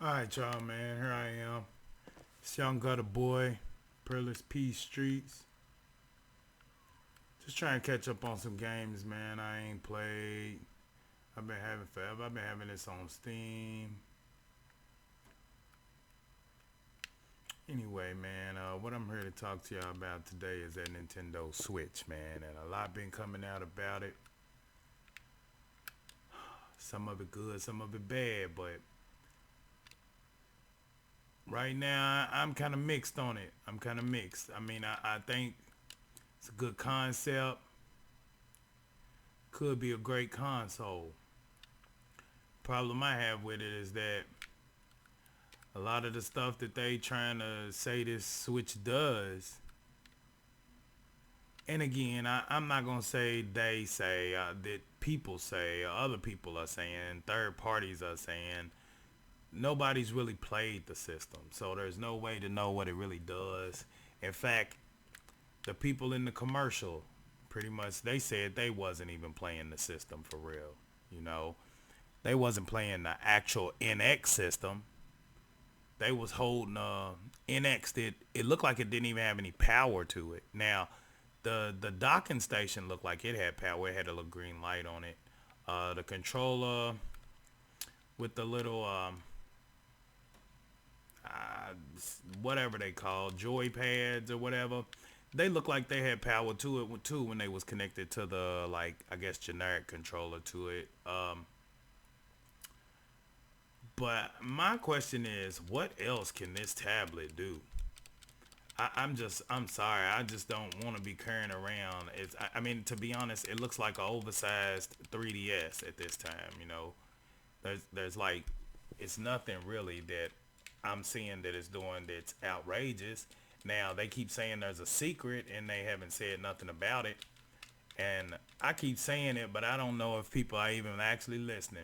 Alright, y'all, man. Here I am. It's Young Gutter Boy, Peerless Peace Streets. Just trying to catch up on some games, man. I ain't played. I've been having forever. I've been having this on Steam. Anyway, man, what I'm here to talk to y'all about today is that Nintendo Switch, man. And a lot been coming out about it. Some of it good, some of it bad, but right now I'm kind of mixed on it. I'm kind of mixed. I mean, I think it's a good concept. Could be a great console. Problem I have with it is that a lot of the stuff that they trying to say this Switch does, and again, I'm not gonna say they say that people say, other people are saying, third parties are saying. Nobody's really played the system, so there's no way to know what it really does. In fact, the people in the commercial, pretty much, they said they wasn't even playing the system for real. You know, they wasn't playing the actual NX system. They was holding NX that it looked like it didn't even have any power to it. Now, the docking station looked like it had power. It had a little green light on it. The controller with the little whatever they call joy pads or whatever, they look like they had power to it too when they was connected to the, like, I guess generic controller to it. But my question is, what else can this tablet do? I'm sorry, I just don't want to be carrying around. I mean, to be honest, it looks like an oversized 3DS at this time. You know, there's like, it's nothing really that I'm seeing that it's doing that's outrageous. Now they keep saying there's a secret, and they haven't said nothing about it. And I keep saying it, but I don't know if people are even actually listening.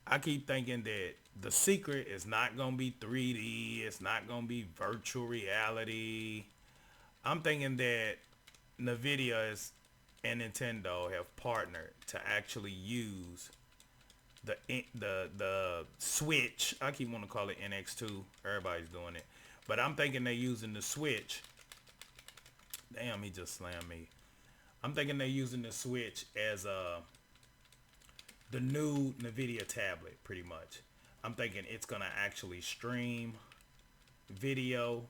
I keep thinking that the secret is not gonna be 3D. It's not gonna be virtual reality. I'm thinking that Nvidia and Nintendo have partnered to actually use the Switch. I keep wanting to call it NX2. Everybody's doing it, but I'm thinking they're using the Switch. Damn, he just slammed me. I'm thinking they're using the Switch as the new Nvidia tablet, pretty much. I'm thinking it's gonna actually stream video,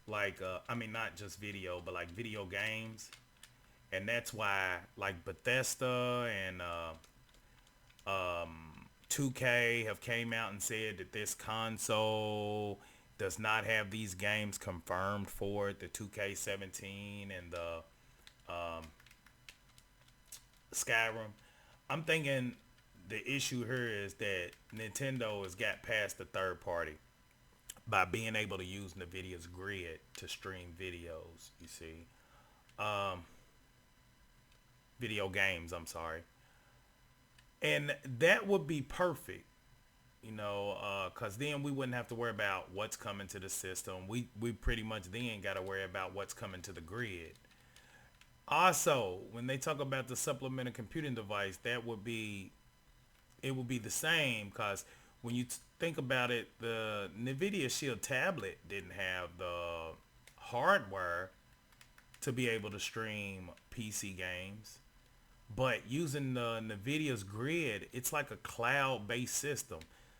like I mean, not just video, but like video games, and that's why like Bethesda and 2K have came out and said that this console does not have these games confirmed for it. The 2K17 and the Skyrim. I'm thinking the issue here is that Nintendo has got past the third party by being able to use NVIDIA's grid to stream videos. You see, video games. I'm sorry, and that would be perfect. You know, cause then we wouldn't have to worry about what's coming to the system. We pretty much then got to worry about what's coming to the grid. Also, when they talk about the supplemental computing device, that would be, it would be the same, because when you think about it, the NVIDIA Shield tablet didn't have the hardware to be able to stream PC games. But using the NVIDIA's grid, it's like a cloud-based system.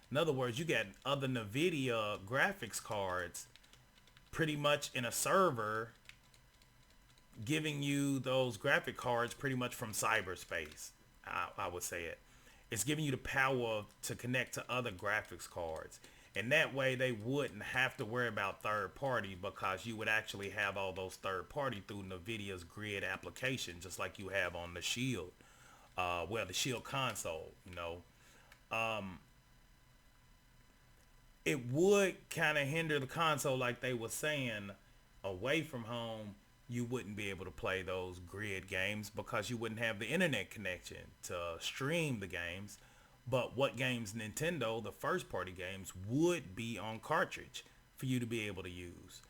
In other words, you got other NVIDIA graphics cards pretty much in a server giving you those graphic cards pretty much from cyberspace. I would say it. It's giving you the power to connect to other graphics cards. And that way they wouldn't have to worry about third party, because you would actually have all those third party through NVIDIA's grid application, just like you have on the Shield. Well, the Shield console, you know. It would kind of hinder the console, like they were saying, away from home. You wouldn't be able to play those grid games because you wouldn't have the internet connection to stream the games. But what games Nintendo, the first party games, would be on cartridge for you to be able to use.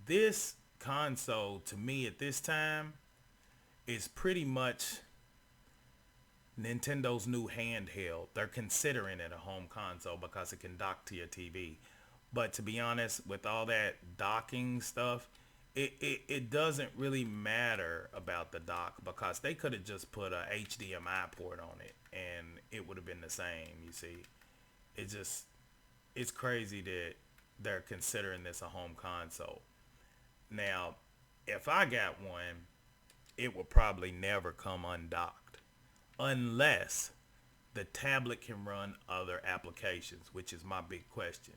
This console, to me at this time, is pretty much Nintendo's new handheld, they're considering it a home console because it can dock to your TV. But to be honest, with all that docking stuff, it doesn't really matter about the dock because they could have just put a HDMI port on it and it would have been the same. You see, it just it's crazy that they're considering this a home console. Now, if I got one, it would probably never come undocked unless the tablet can run other applications, which is my big question.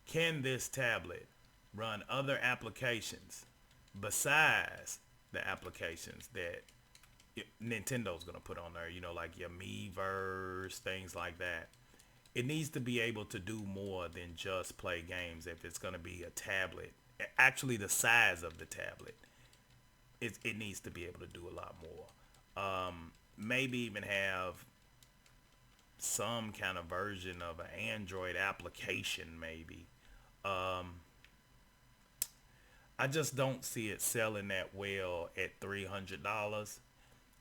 Can this tablet run other applications besides the applications that Nintendo's going to put on there, like your Miiverse, things like that? It needs to be able to do more than just play games if it's going to be a tablet. Actually, the size of the tablet, it needs to be able to do a lot more. Maybe even have some kind of version of an Android application, maybe. Um, I just don't see it selling that well at $300,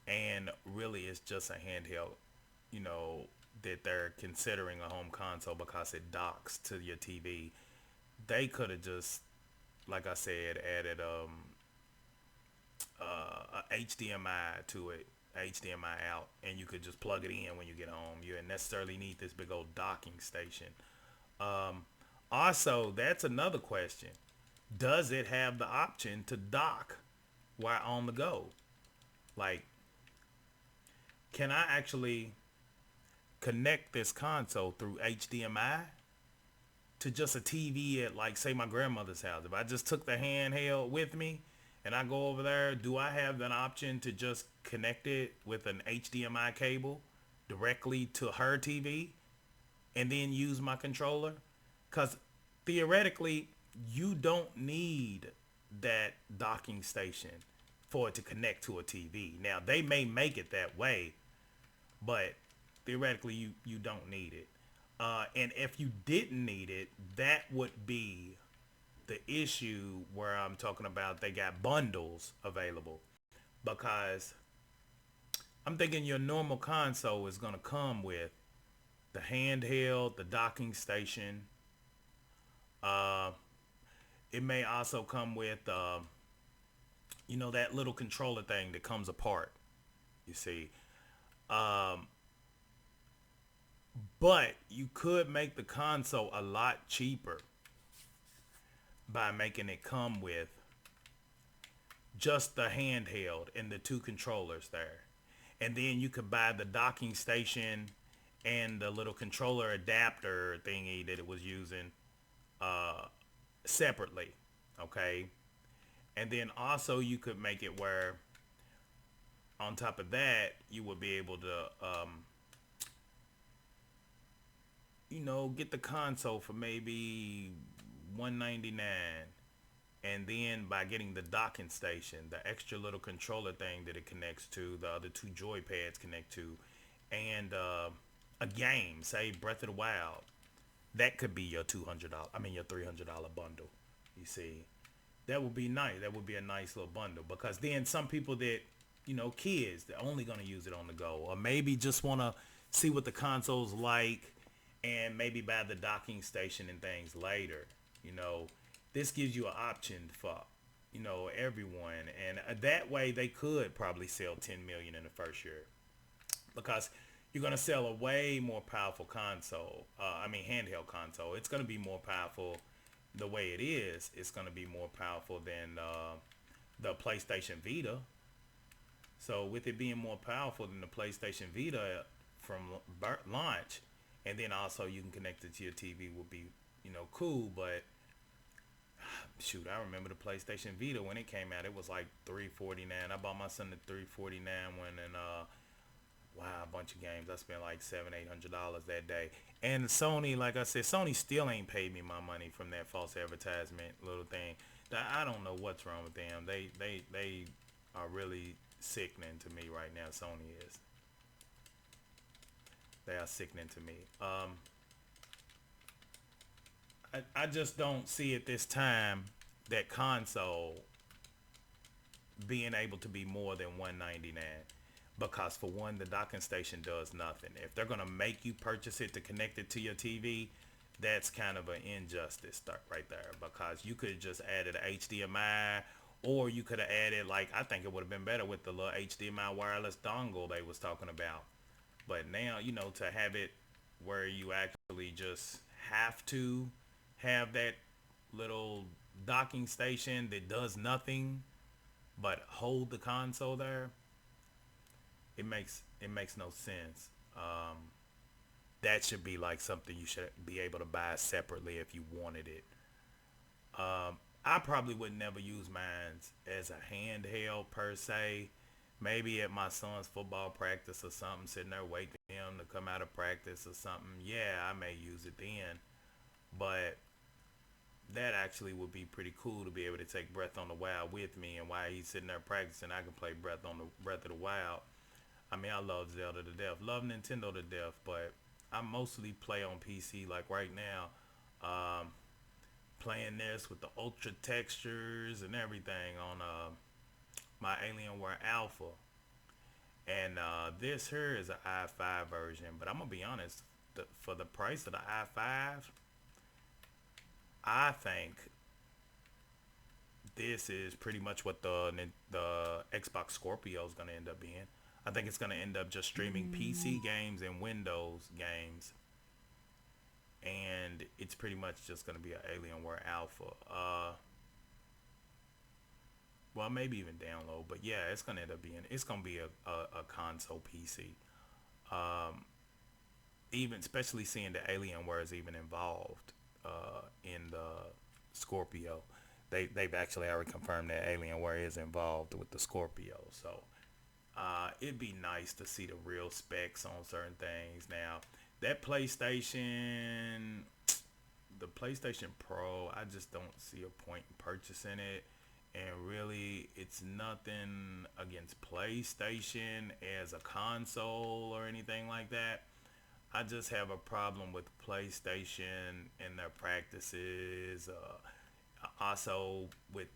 and really, it's just a handheld, you know, that they're considering a home console because it docks to your TV. They could have just, like I said, added a HDMI to it, HDMI out, and you could just plug it in when you get home. You didn't necessarily need this big old docking station. Um, Also, that's another question. Does it have the option to dock while on the go? Like, can I actually connect this console through HDMI to just a TV at, like, say, my grandmother's house? If I just took the handheld with me and I go over there, do I have an option to just connect it with an HDMI cable directly to her TV and then use my controller? Because theoretically, you don't need that docking station for it to connect to a TV. Now, they may make it that way, but theoretically, you don't need it. And if you didn't need it, that would be the issue where I'm talking about they got bundles available. Because I'm thinking your normal console is going to come with the handheld, the docking station. Uh, it may also come with, that little controller thing that comes apart. You see, um, but you could make the console a lot cheaper by making it come with just the handheld and the two controllers there. And then you could buy the docking station and the little controller adapter thingy that it was using uh, separately. Okay. And then also you could make it where on top of that, you would be able to, get the console for maybe 199, and then by getting the docking station, the extra little controller thing that it connects to, the other two joy pads connect to, and a game, say Breath of the Wild, that could be your your $300 bundle. You see, that would be nice. That would be a nice little bundle, because then some people that, kids, they're only going to use it on the go, or maybe just want to see what the console's like and maybe buy the docking station and things later. You know, this gives you an option for, everyone. And that way they could probably sell 10 million in the first year, because you're going to sell a way more powerful console. Handheld console. It's going to be more powerful the way it is. It's going to be more powerful than the PlayStation Vita. So with it being more powerful than the PlayStation Vita from launch, and then also you can connect it to your TV, will be, cool. But shoot, I remember the PlayStation Vita when it came out. It was like $349. I bought my son the $349 one, and wow, a bunch of games. I spent like $700-800 that day. And Sony, like I said, Sony still ain't paid me my money from that false advertisement little thing. I don't know what's wrong with them. They are really sickening to me right now. Sony is. They are sickening to me. I just don't see at this time that console being able to be more than $199. because for one, the docking station does nothing. If they're gonna make you purchase it to connect it to your TV, that's kind of an injustice right there, because you could just added a HDMI, or you could have added, like, I think it would have been better with the little HDMI wireless dongle they was talking about. But now, to have it where you actually just have to have that little docking station that does nothing but hold the console there, it makes no sense. That should be like something you should be able to buy separately if you wanted it. I probably would never use mine as a handheld per se. Maybe at my son's football practice or something, sitting there waiting for him to come out of practice or something. Yeah, I may use it then. But that actually would be pretty cool to be able to take Breath on the Wild with me, and while he's sitting there practicing, I can play Breath of the Wild. I mean, I love Zelda to death, love Nintendo to death, but I mostly play on PC. Like right now, playing this with the ultra textures and everything on my Alienware Alpha, and this here is an i5 version. But I'm gonna be honest, for the price of the i5, I think this is pretty much what the Xbox Scorpio is gonna end up being. I think it's gonna end up just streaming PC games and Windows games, and it's pretty much just gonna be an Alienware Alpha. Well, maybe even download, but yeah, it's gonna be a console PC. Even especially seeing the Alienware is even involved in the Scorpio. They've actually already confirmed that Alienware is involved with the Scorpio. So it'd be nice to see the real specs on certain things. Now, that the PlayStation Pro, I just don't see a point in purchasing it. And really, it's nothing against PlayStation as a console or anything like that. I just have a problem with PlayStation and their practices. Also, with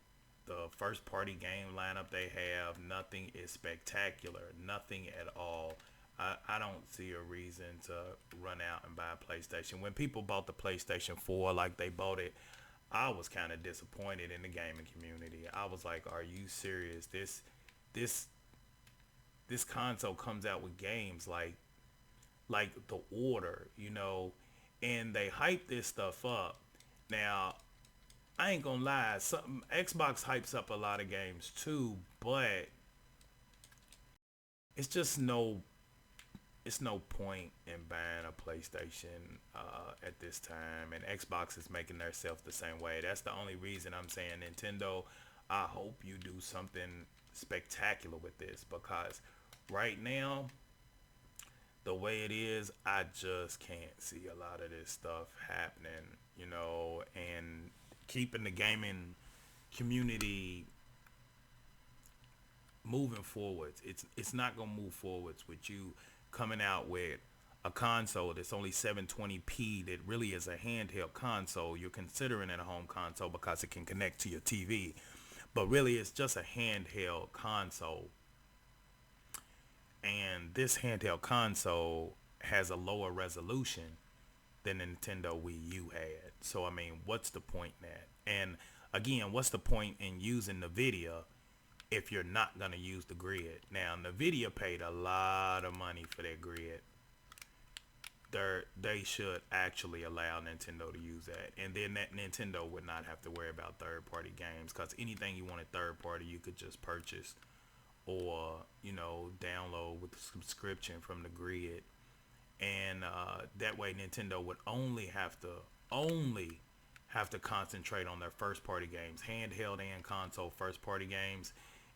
the first party game lineup they have, nothing is spectacular, nothing at all. I don't see a reason to run out and buy a PlayStation. When people bought the PlayStation 4 like they bought it, I was kind of disappointed in the gaming community. I was like, "Are you serious? This this console comes out with games like The Order, and they hype this stuff up." Now, I ain't gonna lie, some Xbox hypes up a lot of games too, but it's just no point in buying a PlayStation at this time, and Xbox is making themselves the same way. That's the only reason I'm saying, Nintendo, I hope you do something spectacular with this, because right now, the way it is, I just can't see a lot of this stuff happening, and keeping the gaming community moving forwards. It's not gonna move forwards with you coming out with a console that's only 720p, that really is a handheld console. You're considering it a home console because it can connect to your TV, but really it's just a handheld console. And this handheld console has a lower resolution than the Nintendo Wii U had. So I mean, what's the point in that? And again, what's the point in using NVIDIA if you're not gonna use the grid? Now, NVIDIA paid a lot of money for their grid. They should actually allow Nintendo to use that, and then that Nintendo would not have to worry about third-party games, because anything you wanted third-party, you could just purchase or download with a subscription from the grid, and that way Nintendo would only have to concentrate on their first party games, handheld and console first party games,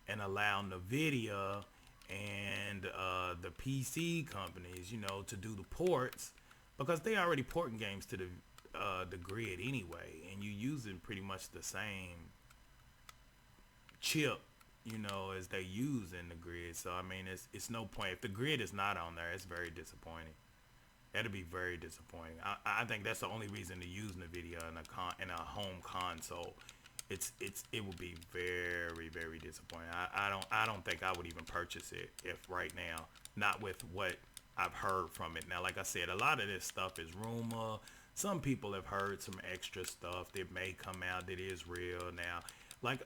and allow Nvidia and the PC companies, to do the ports, because they already porting games to the grid anyway, and you using pretty much the same chip, as they use in the grid. So I mean, it's no point. If the grid is not on there, it's very disappointing. That'd be very disappointing. I think that's the only reason to use NVIDIA in a home console. it would be very very disappointing. I don't think I would even purchase it if right now, not with what I've heard from it. Now, like I said, a lot of this stuff is rumor. Some people have heard some extra stuff that may come out that is real. Now, like,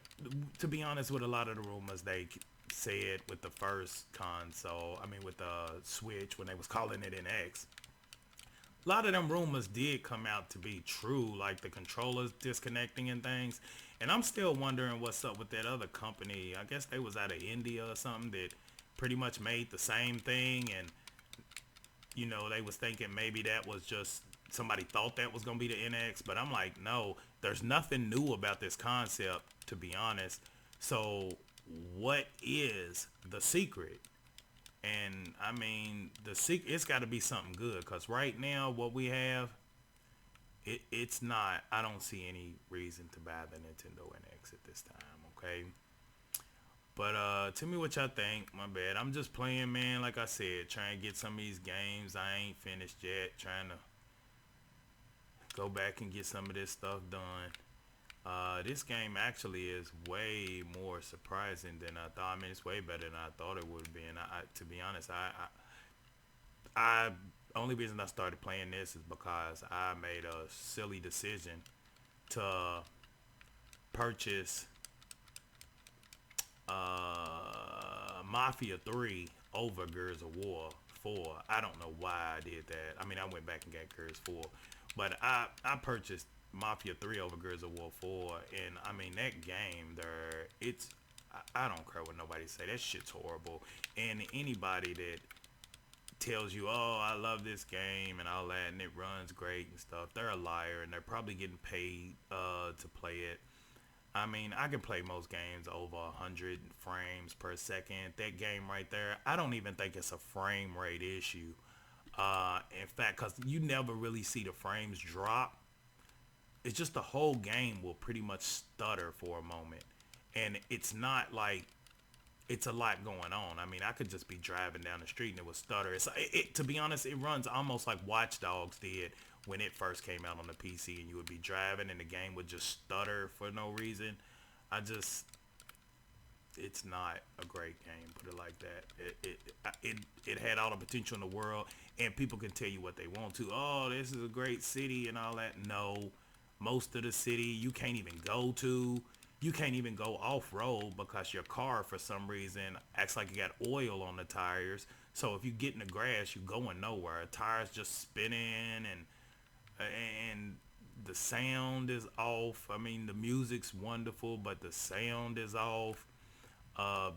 to be honest, with a lot of the rumors they said with the first console, I mean with the Switch when they was calling it an X, a lot of them rumors did come out to be true, like the controllers disconnecting and things. And I'm still wondering what's up with that other company. I guess they was out of India or something that pretty much made the same thing. And they was thinking maybe that was just somebody thought that was gonna be the NX. But I'm like, no, there's nothing new about this concept, to be honest. So what is the secret? And I mean, the secret, it's got to be something good, because right now what we have, it's not. I don't see any reason to buy the Nintendo NX at this time. Okay, but tell me what y'all think. My bad. I'm just playing, man. Like I said, trying to get some of these games. I ain't finished yet. Trying to go back and get some of this stuff done. This game actually is way more surprising than I thought. I mean, it's way better than I thought it would be. And to be honest, I only reason I started playing this is because I made a silly decision to purchase Mafia 3 over Gears of War 4. I don't know why I did that. I mean, I went back and got Gears 4, but I purchased Mafia 3 over Gears of War 4, and I mean that game there, I don't care what nobody say, that shit's horrible. And anybody that tells you, oh, I love this game and all that and it runs great and stuff, they're a liar, and they're probably getting paid to play it. I mean, I can play most games over 100 frames per second. That game right there, I don't even think it's a frame rate issue. In fact, because you never really see the frames drop. It's just the whole game will pretty much stutter for a moment. And it's not like it's a lot going on. I mean, I could just be driving down the street and it would stutter. To be honest, it runs almost like Watch Dogs did when it first came out on the PC, and you would be driving and the game would just stutter for no reason. It's not a great game, put it like that. It had all the potential in the world, and people can tell you what they want to. Oh, this is a great city and all that. No, most of the city you can't even go to. You can't even go off-road because your car, for some reason, acts like you got oil on the tires. So if you get in the grass, you're going nowhere. Tires just spinning, and the sound is off. I mean, the music's wonderful, but the sound is off. Uh,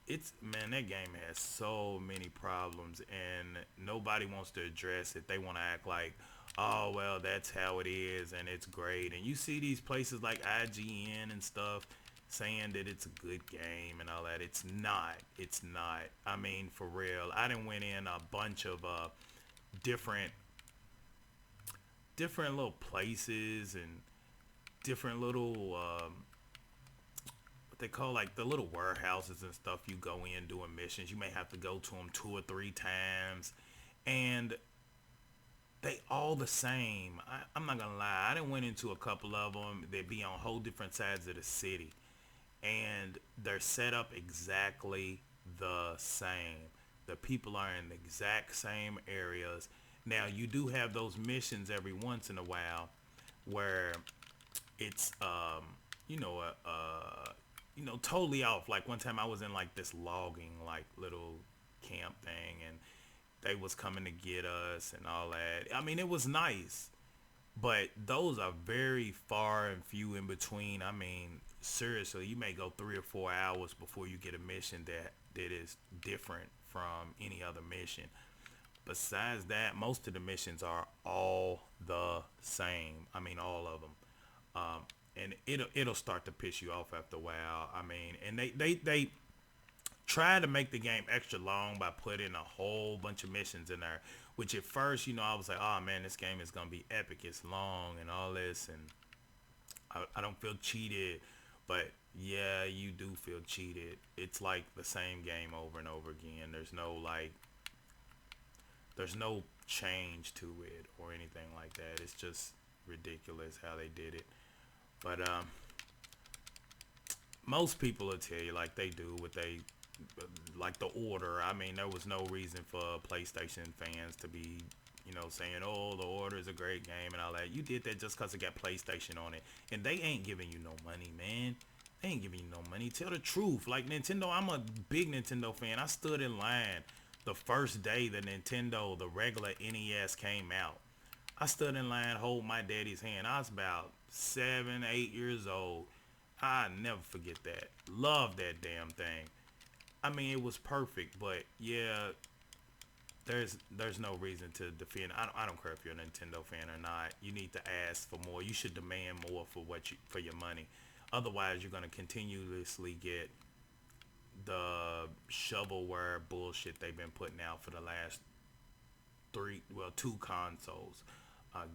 it's, man, that game has so many problems, and nobody wants to address it. They want to act like, oh well, that's how it is and it's great. And you see these places like IGN and stuff saying that it's a good game and all that. It's not. I mean, for real, I done went in a bunch of different different little places and different little what they call, like, the little warehouses and stuff. You go in doing missions, you may have to go to them 2 or 3 times, and they all the same. I'm not gonna lie, I done went into a couple of them that be on whole different sides of the city, and they're set up exactly the same. The people are in the exact same areas. Now, you do have those missions every once in a while where it's totally off. Like one time I was in like this logging like little camp thing, and they was coming to get us and all that. I mean, it was nice, but those are very far and few in between. I mean, seriously, you may go 3 or 4 hours before you get a mission that is different from any other mission. Besides that, most of the missions are all the same. I mean, all of them. Um, and it'll start to piss you off after a while. I mean, and they try to make the game extra long by putting a whole bunch of missions in there. Which at first, I was like, oh man, this game is gonna be epic. It's long and all this, and I don't feel cheated. But yeah, you do feel cheated. It's like the same game over and over again. There's no change to it or anything like that. It's just ridiculous how they did it. But most people will tell you like they do what they like the order. I mean, there was no reason for PlayStation fans to be, saying, "Oh, the order is a great game" and all that. You did that just because it got PlayStation on it, and they ain't giving you no money, man. They ain't giving you no money. Tell the truth. Like Nintendo, I'm a big Nintendo fan. I stood in line the first day the Nintendo, the regular NES came out. I stood in line, hold my daddy's hand. I was about 7, 8 years old. I never forget that. Love that damn thing. I mean, it was perfect, but yeah, there's no reason to defend. I don't care if you're a Nintendo fan or not. You need to ask for more. You should demand more for your money. Otherwise, you're gonna continuously get the shovelware bullshit they've been putting out for the last two consoles.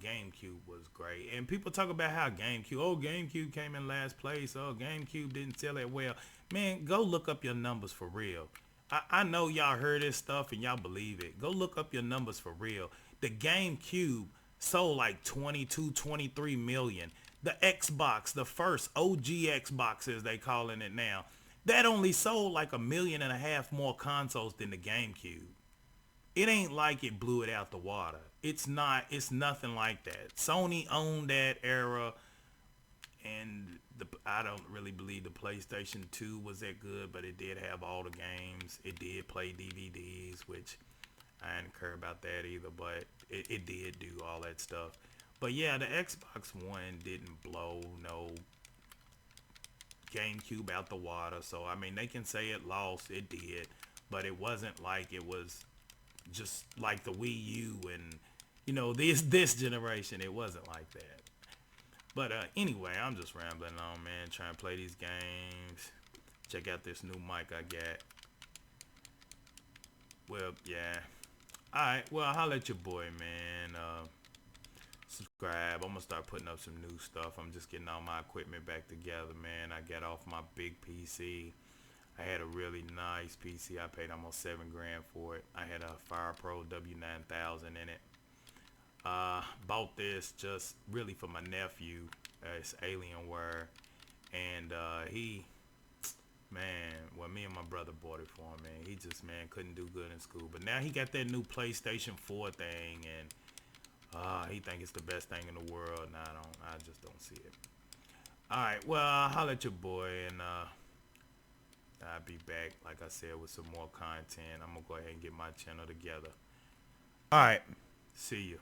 GameCube was great, and people talk about how GameCube came in last place. Oh, GameCube didn't sell it well. Man, go look up your numbers for real. I know y'all heard this stuff and y'all believe it. Go look up your numbers for real. The GameCube sold like 22, 23 million. The Xbox, the first OG Xbox as they calling it now, that only sold like 1.5 million more consoles than the GameCube. It ain't like it blew it out the water. It's not. It's nothing like that. Sony owned that era, and I don't really believe the PlayStation 2 was that good, but it did have all the games. It did play DVDs, which I didn't care about that either, but it did do all that stuff. But yeah, the Xbox One didn't blow no GameCube out the water. So I mean, they can say it lost. It did, but it wasn't like it was just like the Wii U and this generation. It wasn't like that. But anyway, I'm just rambling on, man, trying to play these games. Check out this new mic I got. Well, yeah. Alright, well, I'll holla at your boy, man. Subscribe. I'm gonna start putting up some new stuff. I'm just getting all my equipment back together, man. I got off my big PC. I had a really nice PC. I paid almost $7 grand for it. I had a Fire Pro W9000 in it. Bought this just really for my nephew. It's Alienware, and me and my brother bought it for him. Man, he just couldn't do good in school, but now he got that new PlayStation 4 thing, and he think it's the best thing in the world. And I just don't see it. All right, well, I'll holler at your boy, and I'll be back, like I said, with some more content. I'm gonna go ahead and get my channel together. All right, see you.